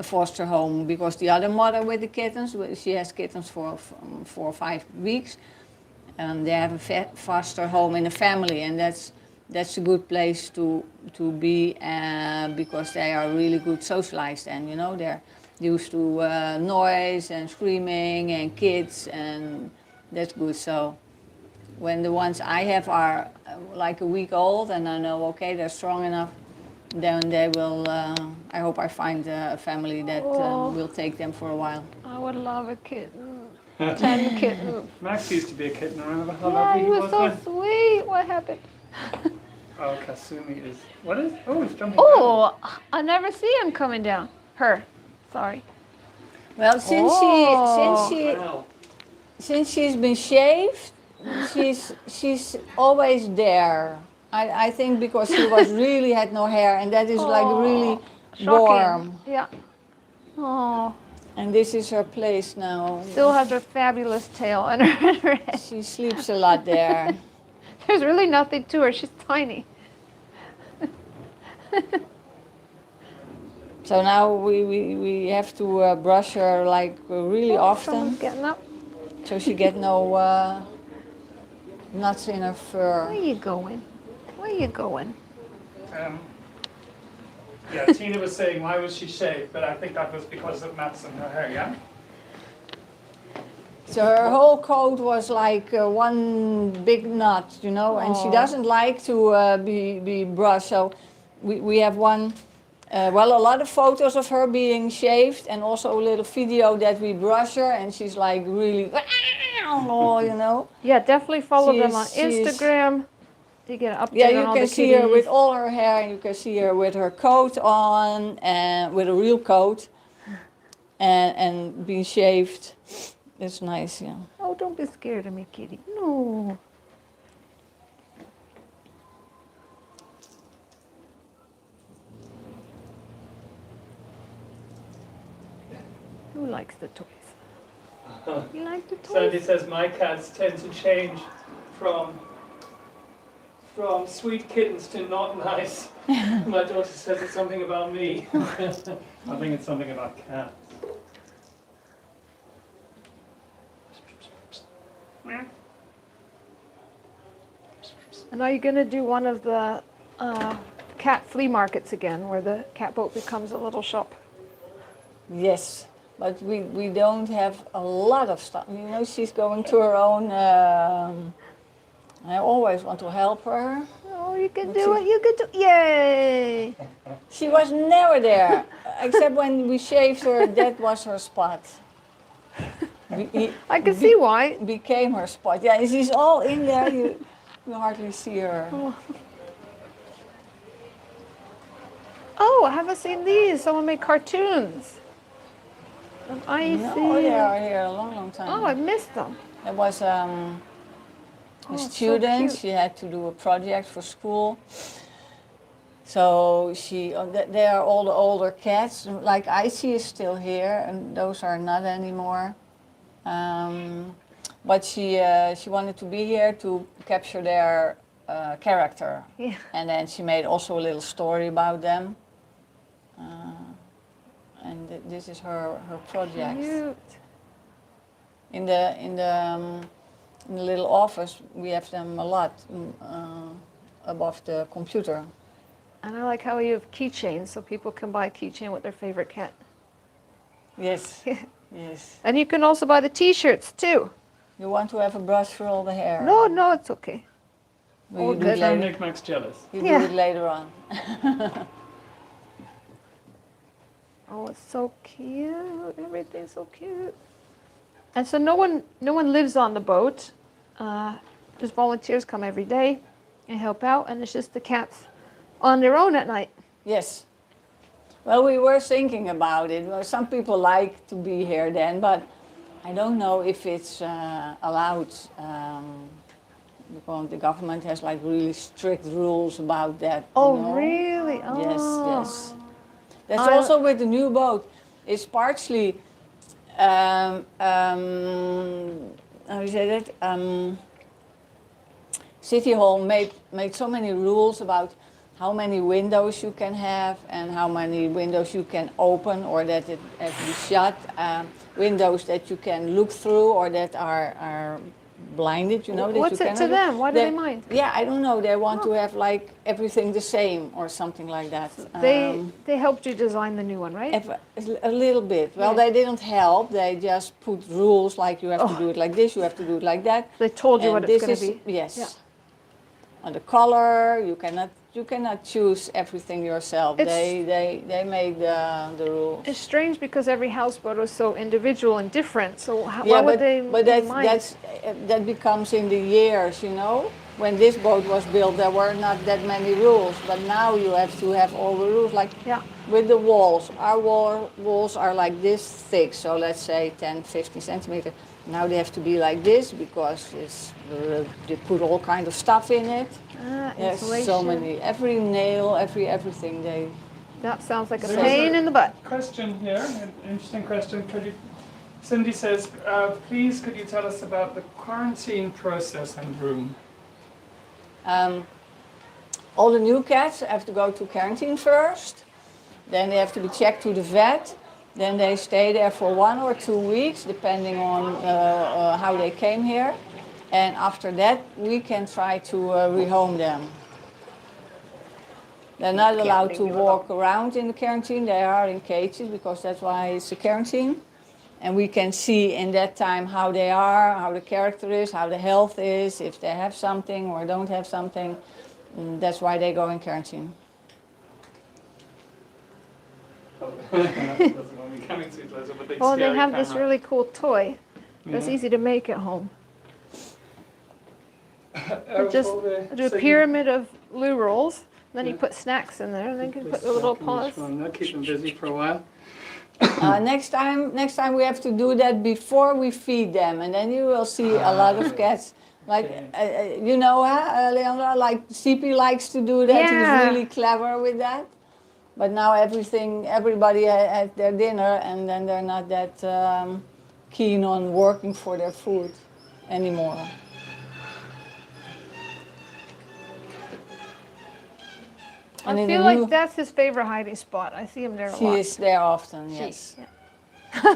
foster home because the other mother with the kittens, she has kittens for 4 or 5 weeks, and they have a foster home in a family, and that's a good place to be because they are really good socialized, and you know they're used to noise and screaming and kids, and that's good. So when the ones I have are like a week old and I know, okay, they're strong enough, then they will, I hope I find a family that will take them for a while. I would love a kitten. 10 kittens. Max used to be a kitten, remember how Yeah, lovely he was so then? sweet. What happened? Oh, Kasumi is... What is... Oh, he's jumping down. Oh, I never see him coming down. Her. Sorry. Well, Wow. since she's been shaved, she's always there. I think because she was really had no hair, and that is like really Shocking. warm. Yeah. Oh, And this is her place now. still has her fabulous tail and her head. She sleeps a lot there. There's really nothing to her. She's tiny. So now we have to brush her like really often, Someone's getting up. so she get no nuts in her Where fur. you going? Where you going? Yeah, Tina was saying, why was she shaved? But I think that was because of mats in her hair, yeah? So her whole coat was like one big knot, you know, and she Aw. doesn't like to be brushed. So we have one, well, a lot of photos of her being shaved, and also a little video that we brush her, and she's like really, you know. Yeah, definitely follow them on She's- Instagram. You get an update Yeah, on you all can the see her with kitties. all her hair, and you can see her with her coat on, and with a real coat, and being shaved. It's nice, yeah. Oh, don't be scared of me, kitty. No. Who likes the toys? You like the toys? Sandy says, my cats tend to change from sweet kittens to not nice. My daughter says it's something about me. I think it's something about cats. And are you going to do one of the cat flea markets again, where the catboat becomes a little shop? Yes, but we don't have a lot of stuff. You know, she's going to her own. I always want to help her. Oh, you can do it. You can do. Yay! She was never there, except when we shaved her. That was her spot. I can see why. Became her spot. Yeah, she's all in there. You hardly see her. Oh, I haven't seen these. Someone made cartoons. Of icy. No, they are here a long, long time. Oh, I missed them. It was a so student. cute. She had to do a project for school. So they are all the older cats. Like Icy is still here, and those are not anymore. But she wanted to be here to capture their character. Yeah. And then she made also a little story about them. And this is her project. Cute. In the little office, we have them a lot above the computer. And I like how you have keychains so people can buy a keychain with their favorite cat. Yes, yes. And you can also buy the t-shirts too. You want to have a brush for all the hair? No, no, it's okay. Will all you do good. it Try and later? make Max jealous. You Yeah. do it later on. Oh, it's so cute. Everything's so cute. And so no one lives on the boat. Just volunteers come every day and help out, and it's just the cats on their own at night. Yes. Well, we were thinking about it. Well, some people like to be here then, but I don't know if it's allowed. Because the government has like really strict rules about that. Oh, you know? really? Yes, Oh. yes. That's I- also with the new boat. It's partially, how do you say that? City Hall made so many rules about how many windows you can have and how many windows you can open or that it has to be shut. Windows that you can look through or that are blinded, you know. That What's you it to cannot do. them? Why do they mind? Yeah, I don't know. They want to have like everything the same or something like that. They helped you design the new one, right? A little bit. Well, Yeah. they didn't help. They just put rules like you have to do it like this, you have to do it like that. They told you And what it's this going to is be. yes. Yeah. And the color, you cannot choose everything yourself. It's- They made the rules. It's strange because every houseboat was so individual and different. So how, Yeah, why would they but mind? that becomes in the years, you know. When this boat was built, there were not that many rules, but now you have to have all the rules. Like Yeah. with the walls, our walls are like this thick, so let's say 10, 15 centimeters. Now they have to be like this because they put all kind of stuff in it. There's so Insulation. many, every nail, everything they. That sounds like a There's pain a- in the butt. Question here, an interesting question. Cindy says, please could you tell us about the quarantine process and room? All the new cats have to go to quarantine first. Then they have to be checked to the vet. Then they stay there for 1 or 2 weeks, depending on how they came here. And after that, we can try to rehome them. They're not allowed to walk around in the quarantine. They are in cages because that's why it's a quarantine. And we can see in that time how they are, how the character is, how the health is, if they have something or don't have something. And that's why they go in quarantine. Well, they have this really cool toy that's easy to make at home. Just do a pyramid of loo rolls, then you put snacks in there, and then you can put the little paws. That'll keep them busy for a while. Next time we have to do that before we feed them, and then you will see a lot of cats. Like you know, Leandra, like CP likes to do that. Yeah. He's really clever with that. But now everybody has their dinner, and then they're not that keen on working for their food anymore. And I in feel the like new- that's his favorite hiding spot. I see him there a She lot. is there often, She- yes. yeah.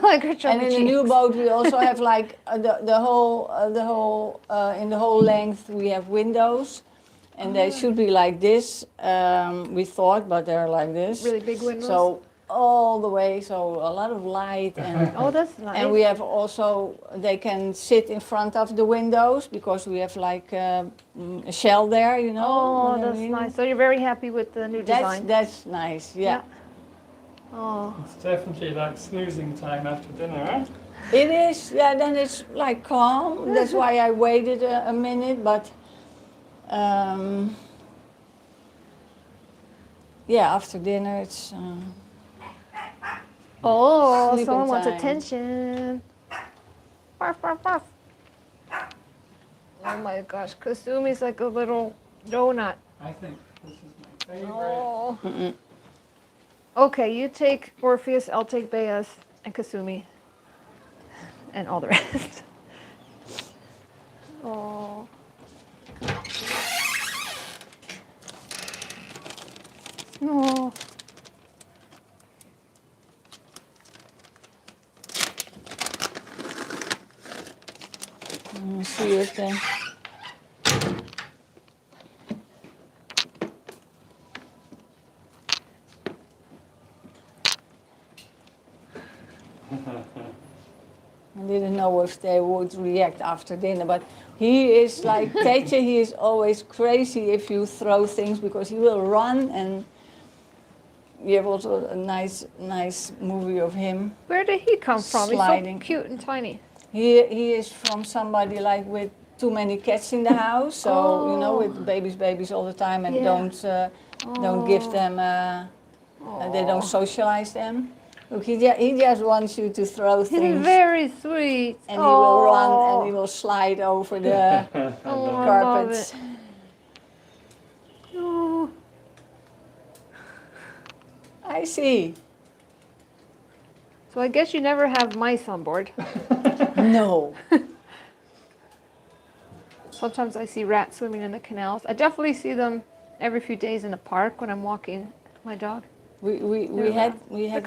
Like her chubby And in the cheeks. new boat, we also have like the whole in the whole length we have windows, and they should be like this. We thought, but they're like this. Really big windows. So all the way, so a lot of light, and Oh, that's nice. and we have also they can sit in front of the windows because we have like a shell there, you know. Oh, what I that's mean? nice. So you're very happy with the new design. That's nice, yeah. Oh, It's definitely like snoozing time after dinner, eh? It is, yeah, then it's like calm. That's why I waited a minute, but yeah, after dinner it's. oh, Sleeping someone wants time. attention. Barf, barf, barf. Oh my gosh, Kasumi's like a little donut. I think this is Oh. Okay, you take Orpheus, I'll take Beas and Kasumi and all the rest. Oh. Oh. Let me see if they... I didn't know if they would react after dinner, but he is like Teetje, he is always crazy if you throw things because he will run, and you have also a nice movie of him. Where did he come from? Sliding. He's so cute and tiny. He is from somebody like with too many cats in the house, so you know, Oh. with babies all the time, and Yeah. don't give them, they don't socialize them. Look, he just wants you to throw He's things. very sweet. And he will run and he will slide over the Oh, I love carpets. it. Oh. I see. So I guess you never have mice on board. No. Sometimes I see rats swimming in the canals. I definitely see them every few days in the park when I'm walking my dog. We had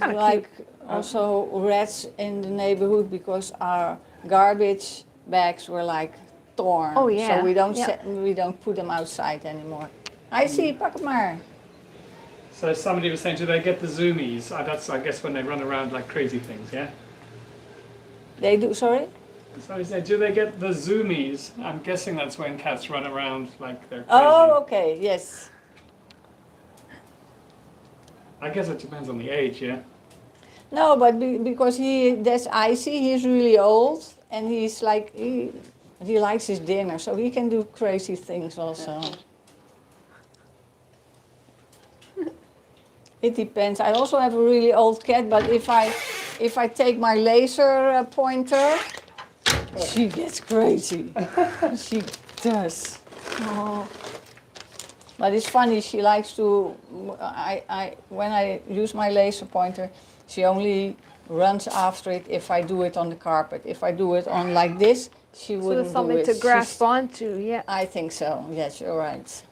kinda like also rats in the neighborhood because our garbage bags were like torn. Oh, yeah. So Yeah. we don't put them outside anymore. I see, pak het maar. So somebody was saying, do they get the zoomies? That's, I guess, when they run around like crazy things, yeah? They do, sorry? So he said, do they get the zoomies? I'm guessing that's when cats run around like they're crazy. Oh, okay, yes. I guess it depends on the age, yeah? No, but because that's icy, he's really old, and he's like, he likes his dinner, so he can do crazy things also. It depends. I also have a really old cat, but if I take my laser pointer, she gets crazy. She does. Oh. But it's funny, she likes to, when I use my laser pointer, she only runs after it if I do it on the carpet. If I do it on like this, she So wouldn't there's something do it. to grasp onto, yeah. I think so, yes, you're right.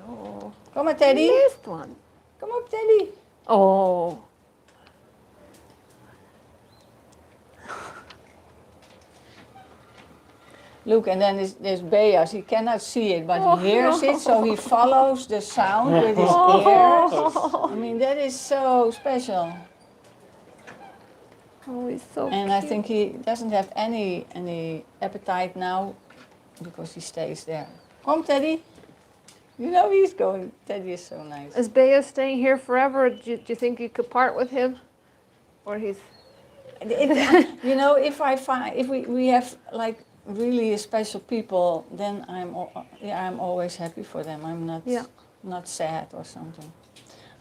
Oh. Come on, Teddy. Missed one. Come on, Teddy. Oh. Look, and then there's Beas. He cannot see it, but Oh, he hears no. it, so he follows the sound with his ears. I mean, that is so special. Oh, he's so And cute. I think he doesn't have any appetite now because he stays there. Come, Teddy. You know he's going. Teddy is so nice. Is Bea staying here forever? Do you think you could part with him? Or he's... You know, if we have like really special people, then I'm always happy for them. I'm not sad or something.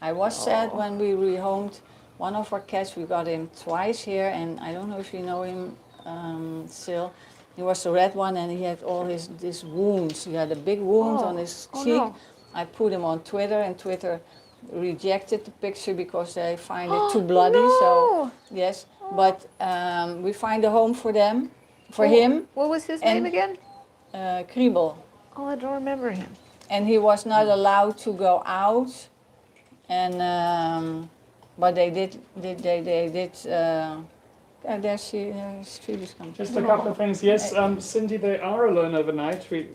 I was sad when we rehomed one of our cats. We got him twice here, and I don't know if you know him still. He was the red one, and he had all these wounds. He had a big wound on his cheek. No. I put him on Twitter, and Twitter rejected the picture because they find it too bloody. So yes, but we find a home for them, for him. What was his And- name again? Kriebel, Oh, I don't remember him. and he was not allowed to go out, and but they did. There's Phoebe's coming. Just a couple of things. Yes, Cindy, they are alone overnight. We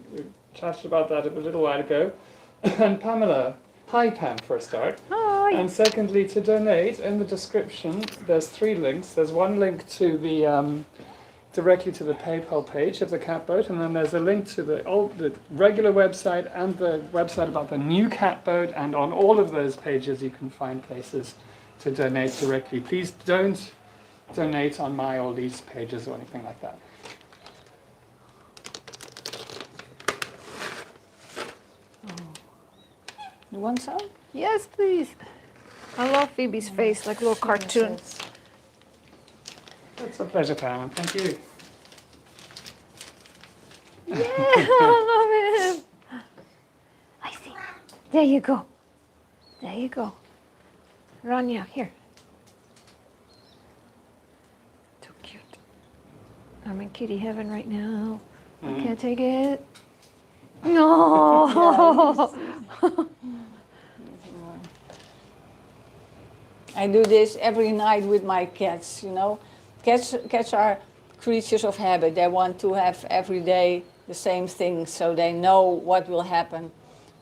chatted about that a little while ago. And Pamela, hi Pam for a start. Hi. And secondly, to donate, in the description, there's 3 links. There's one link to the directly to the PayPal page of the catboat, and then there's a link to the regular website and the website about the new catboat. And on all of those pages, you can find places to donate directly. Please don't donate on my or Lee's pages or anything like that. You want some? Yes, please. I love Phoebe's face, like a little cartoon. It's a pleasure, Pam. Thank you. Yeah, I love him. I see. There you go. There you go. Rania, here. Too cute. I'm in kitty heaven right now. I can't take it. No. I do this every night with my cats, you know. Cats are creatures of habit. They want to have every day the same thing so they know what will happen.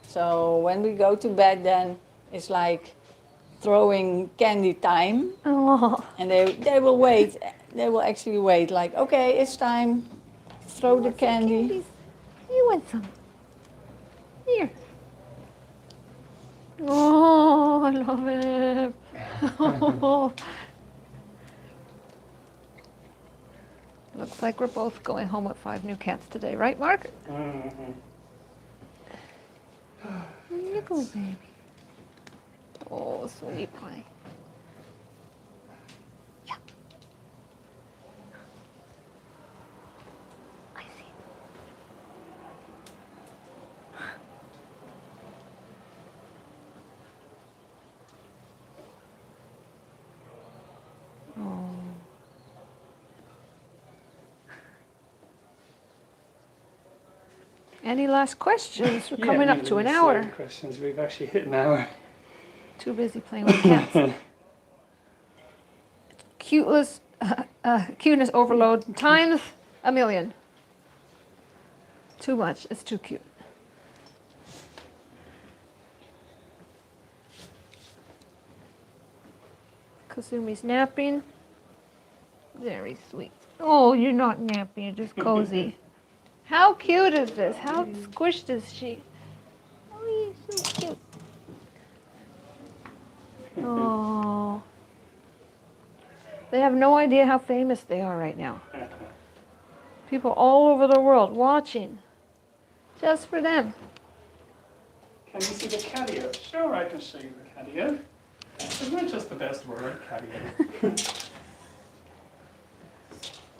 So when we go to bed then it's like throwing candy time. Oh. And they will wait. They will actually wait like, okay, it's time. Throw the candy. Candies. You want some? Here. Oh, I love it. Oh. Looks like we're both going home with 5 new cats today, right, Mark? Look, little baby. Oh, sweet pie. Yeah. I see. Oh. Any last questions? We're coming up to an hour. Questions. We've actually hit an hour. Too busy playing with cats. Cuteness overload times a million. Too much. It's too cute. Kasumi's napping. Very sweet. Oh, you're not napping. You're just cozy. How cute is this? How squished is she? Oh, you're so cute. Oh. They have no idea how famous they are right now. People all over the world watching. Just for them. Can you see the catio? Sure, I can show you the catio. Isn't it just the best word, catio?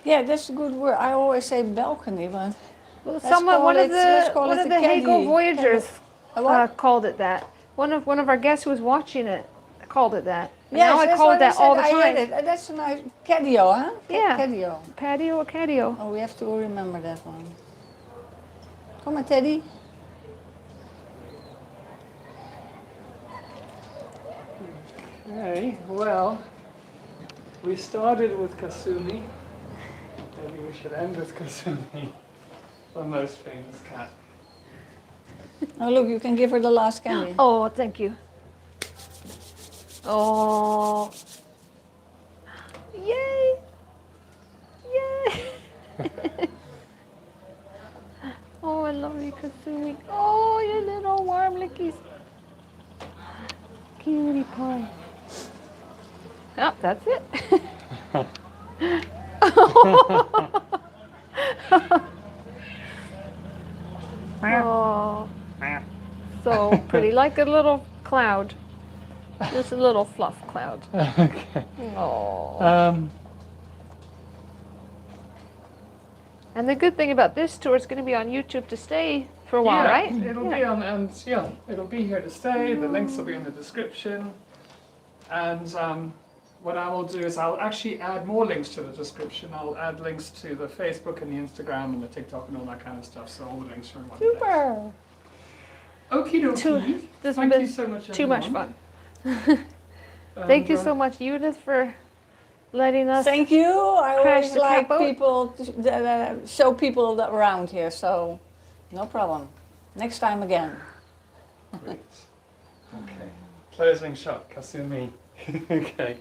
Yeah, that's a good word. I always say balcony, but Well, let's call one of it- let's call the it the Hagel caddy. Voyagers A what? called it that. One of our guests who was watching it called it that. And Yes, now I that's call what it that said. all the I time. hate it. That's a nice catio, huh? Yeah. Catio. Patio or catio. Oh, we have to remember that one. Come on, Teddy. Okay, well, we started with Kasumi. Maybe we should end with Kasumi, the most famous cat. Oh, look, you can give her the last candy. Oh, thank you. Oh. Yay. Yay. Oh, I love you, Kasumi. Oh, you little warm lickies. Cutie pie. Oh, that's it. Oh, so pretty, like a little cloud. Just a little fluff cloud. Okay. Oh. And the good thing about this tour is going to be on YouTube to stay for a while, Yeah, right? It'll be on, and yeah, it'll be here to stay. The links will be in the description. And what I will do is I'll actually add more links to the description. I'll add links to the Facebook and the Instagram and the TikTok and all that kind of stuff. So all the links are in one place. Super. Okie dokie. This has Thank been you so much, too much everyone. fun. Thank you so much, Judith, for letting us. Thank you. I Crash always the like catboat. people to show people around here, so no problem. Next time again. Great. Okay. Closing shot, Kasumi. Okay.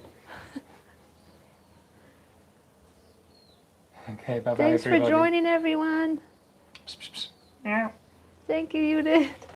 Okay, bye-bye, Thanks everybody. for joining, everyone. Yeah. Thank you, Judith.